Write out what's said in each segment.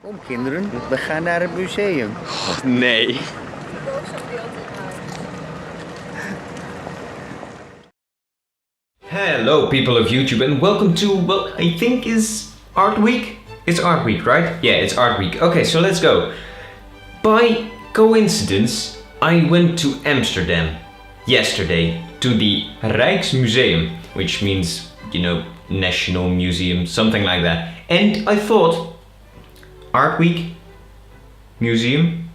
Kom kinderen, we gaan naar het museum. Oh, nee. Hello people of YouTube and welcome to, well, I think is Art Week? It's Art Week, right? Yeah, it's Art Week. Okay, so let's go. By coincidence, I went to Amsterdam yesterday to the Rijksmuseum, which means, you know, National Museum, something like that. And I thought, Art Week, museum,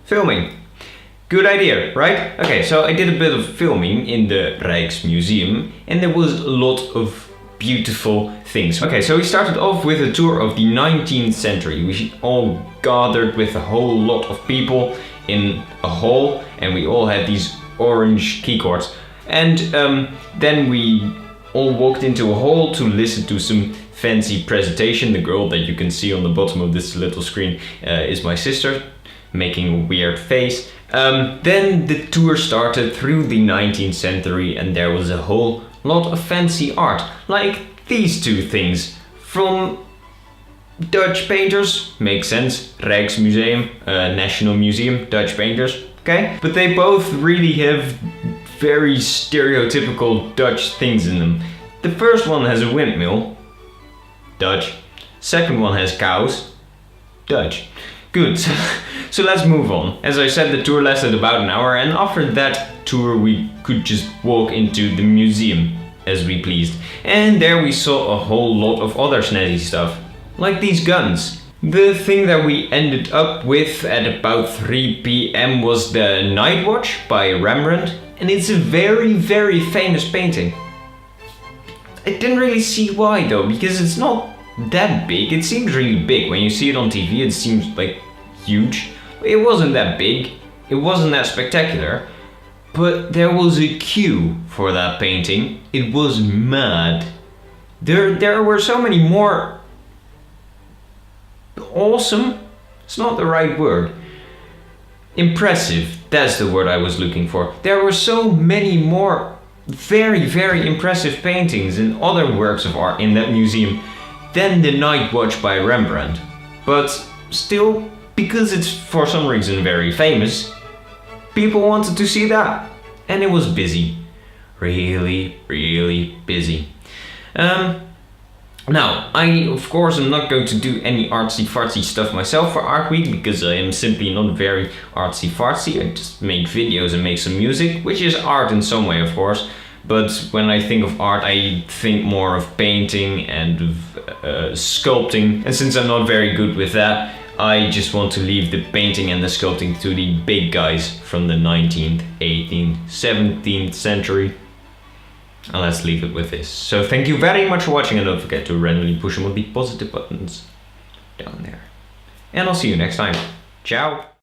filming. Good idea, right? Okay, so I did a bit of filming in the Rijksmuseum and there was a lot of beautiful things. Okay, so we started off with a tour of the 19th century. We all gathered with a whole lot of people in a hall and we all had these orange keycords. And then we all walked into a hall to listen to some fancy presentation. The girl that you can see on the bottom of this little screen is my sister, making a weird face. Then the tour started through the 19th century and there was a whole lot of fancy art, like these two things from Dutch painters. Makes sense, Rijksmuseum, National Museum, Dutch painters, okay? But they both really have very stereotypical Dutch things in them. The first one has a windmill, Dutch. Second one has cows, Dutch. Good, so let's move on. As I said, the tour lasted about an hour and after that tour we could just walk into the museum as we pleased. And there we saw a whole lot of other snazzy stuff, like these guns. The thing that we ended up with at about 3 p.m. was the Night Watch by Rembrandt, and it's a very, very famous painting. I didn't really see why though, because it's not that big. It seems really big. When you see it on TV, it seems like huge. It wasn't that big. It wasn't that spectacular. But there was a queue for that painting. It was mad. There were so many more awesome. It's not the right word. Impressive. That's the word I was looking for. There were so many more very, very impressive paintings and other works of art in that museum than the Night Watch by Rembrandt. But still, because it's for some reason very famous, people wanted to see that. And it was busy. Really, really busy. Now, I of course am not going to do any artsy fartsy stuff myself for Art Week because I am simply not very artsy fartsy. I just make videos and make some music, which is art in some way of course. But when I think of art, I think more of painting and of sculpting. And since I'm not very good with that, I just want to leave the painting and the sculpting to the big guys from the 19th, 18th, 17th century. And let's leave it with this. So thank you very much for watching and don't forget to randomly push one of the positive buttons down there. And I'll see you next time. Ciao!